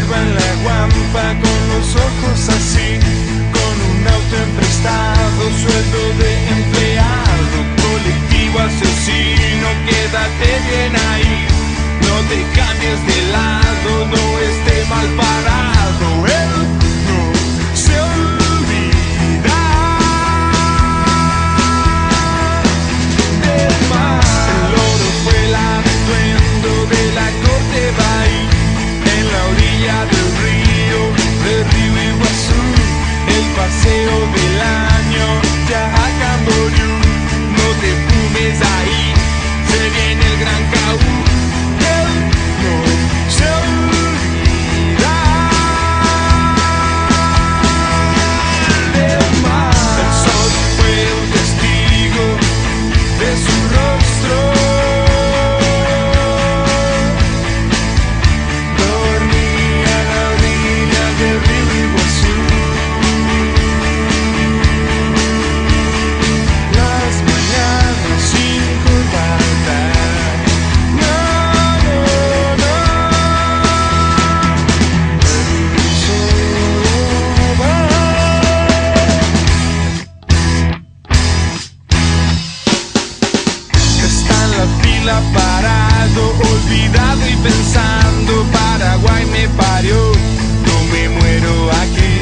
hierba en la guampa, con los ojos así, con un auto emprestado, sueldo de empleado, colectivo asesino, quédate bien ahí, no te cambies de lado, no estés mal parado, él no se olvida del mar. El oro fue el atuendo de la corte bahí, en la orilla del río Iguazú, el paseo del año, ya a Camboriú, no te fumes ahí, se viene el gran Caú, él no se olvida del mar. El sol fue un testigo de su rostro, dormía a la orilla del río Iguazú. Las mañanas sin corbata, no, no, no. Él solo va. Está en la fila parado, olvidado y pensando, Paraguay me parió, no me muero aquí,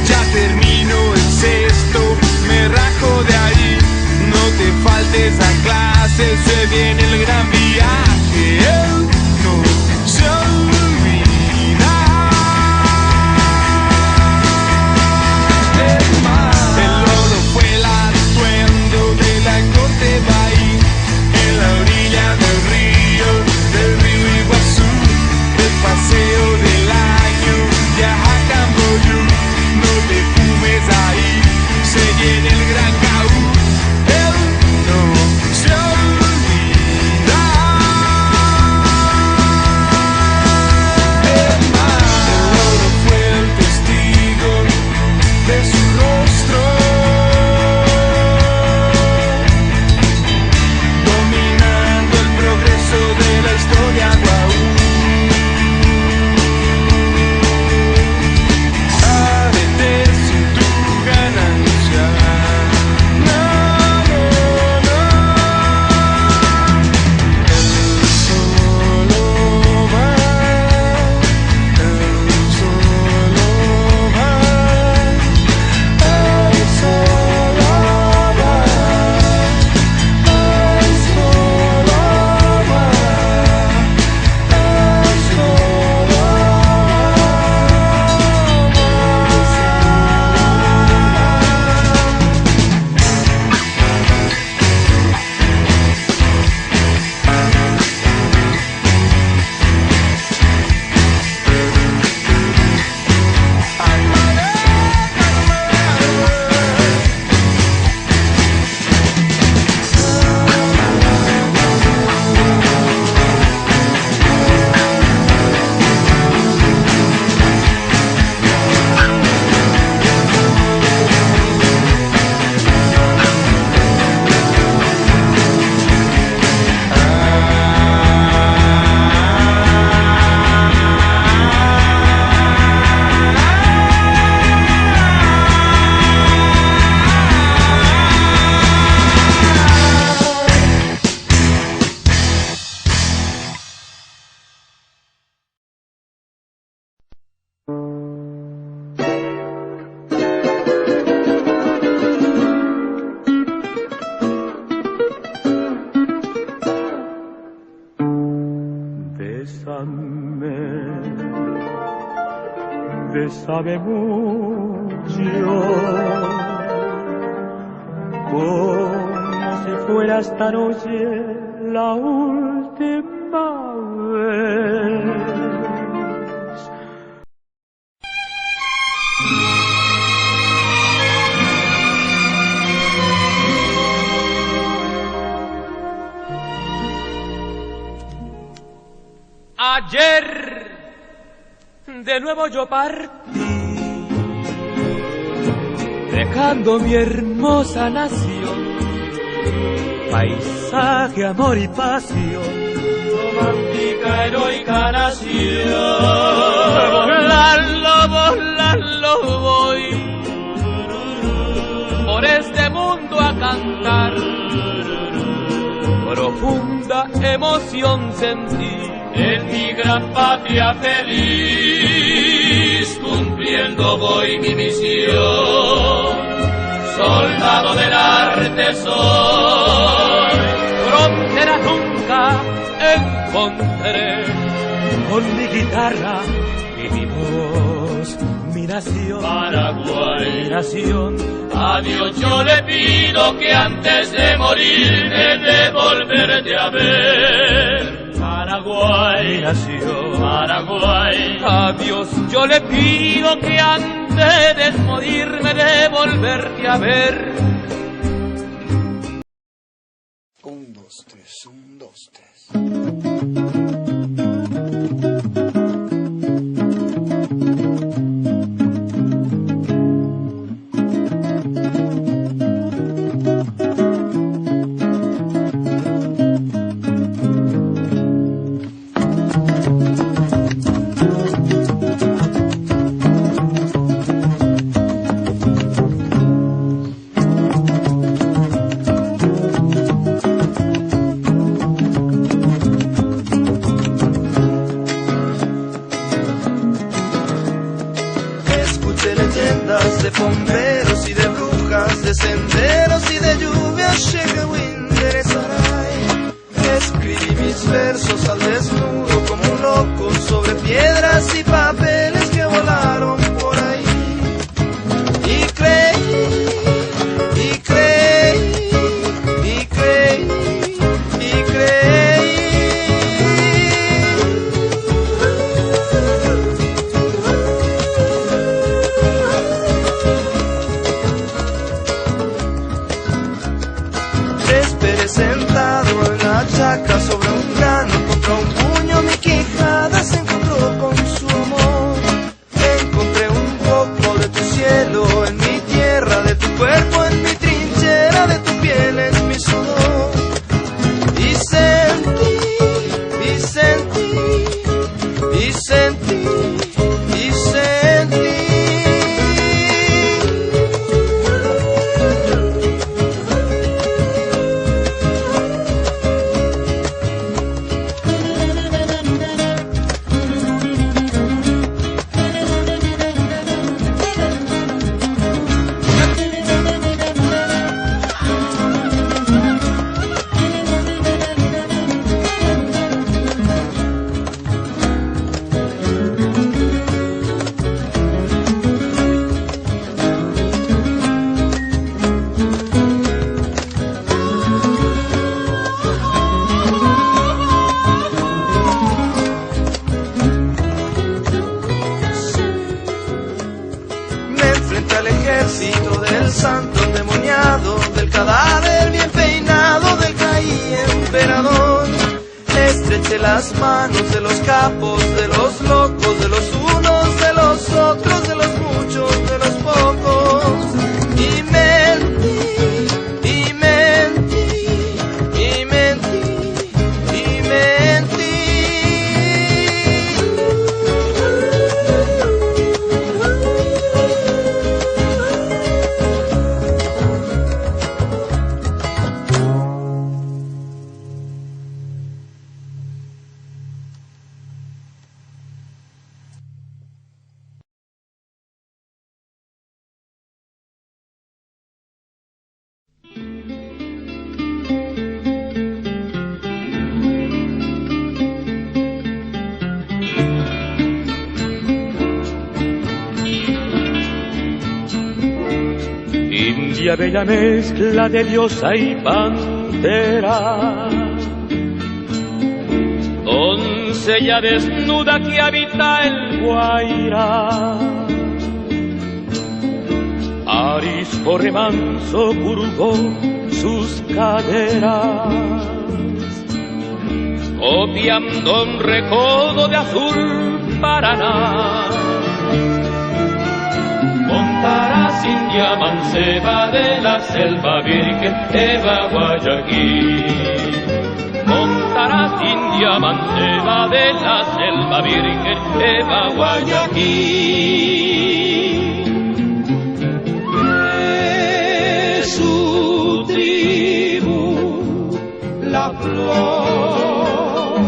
ya termino el sexto, me rajo de ahí, no te faltes a clase, se viene el gran viaje, él no se olvida del mar. El oro fue el atuendo de la corte bahí, en la orilla del río Iguazú, el paseo del año, viaja a Camboriú, no te fumes ahí, se viene el gran Caú, él no se olvida del mar. El oro fue el testigo de su rostro, dominando el progreso de la historia guau. Ábrete sin tu ganancia, no, no, no. Él solo va, él solo va, él solo va, él solo va, él solo Bésame, bésame mucho, como si fuera esta noche la última vez. Ayer de nuevo yo partí, dejando mi hermosa nación paisaje, amor y pasión, romántica, heroica nación. Volando voy por este mundo a cantar, profunda emoción sentí en mi gran patria feliz, cumpliendo voy mi misión, soldado del arte soy, frontera nunca encontré, con mi guitarra y mi voz, mi nación, Paraguay, mi nación. a Dios yo le pido que antes de morirme de volverte a ver. Paraguay, Mi nación, Paraguay, a Dios yo le pido que antes de morirme de volverte a ver. 1, 2, 3, 1, 2, 3. De bomberos y de brujas, de senderos y de lluvias, escribí mis versos al desnudo como un loco sobre piedras y papeles que volaron por ahí. Y creí, y creí, y creí, y creí. Sentado en la chacra sobre un grano contra un puño, mi quijada se encontró con su amor. Encontré un poco de tu cielo en mi tierra, de tu cuerpo en mi trinchera, de tu piel en mi sudor. Y sentí, y sentí, y sentí, y sentí. Del santo endemoniado, del cadáver bien peinado, del caí emperador. Estreché las manos de los capos, de los locos, de los unos, de los otros, de los muchos, de los pocos. Y mentí, y mentí, y mentí, y mentí. India bella mezcla de diosa y pantera, doncella desnuda que habita el Guairá. Arisco remanso curvó sus caderas, copiando un recodo de azul Paraná. Montarás India manceba de la selva virgen Eva Guayaquil. Montarás India manceba de la selva virgen Eva Guayaquil. De su tribu la flor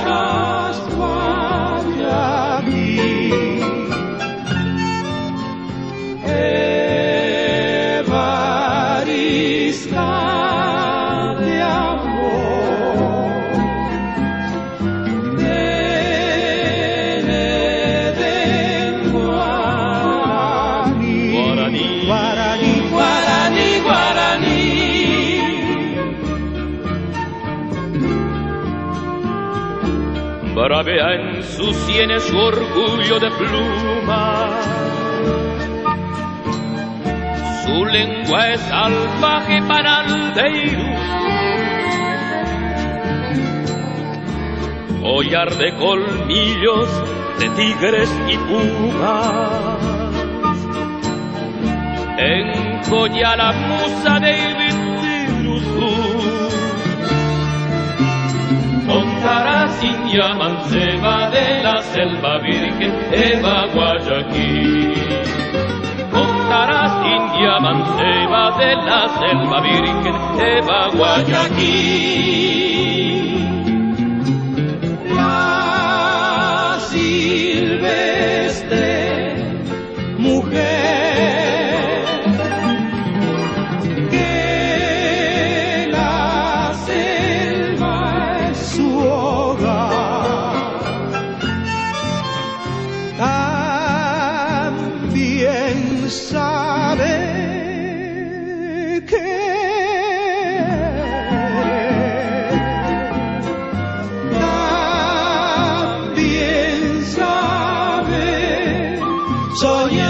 montarás Guayaquil. Evarista de amor, del Guaraní, Guaraní, Guaraní, Guaraní. Bravea en sus sienes su orgullo de pluma. Su lengua es salvaje panaldeirus, collar de colmillos de tigres y pumas. Encolla la musa de Ibitiruzú. Montarás India manceba de la selva virgen Eva Guayaquil. Montarás India manceba de la selva virgen Eva Guayaquil. La silvestre mujer que la selva es su hogar, también sabe que también sabe soñar.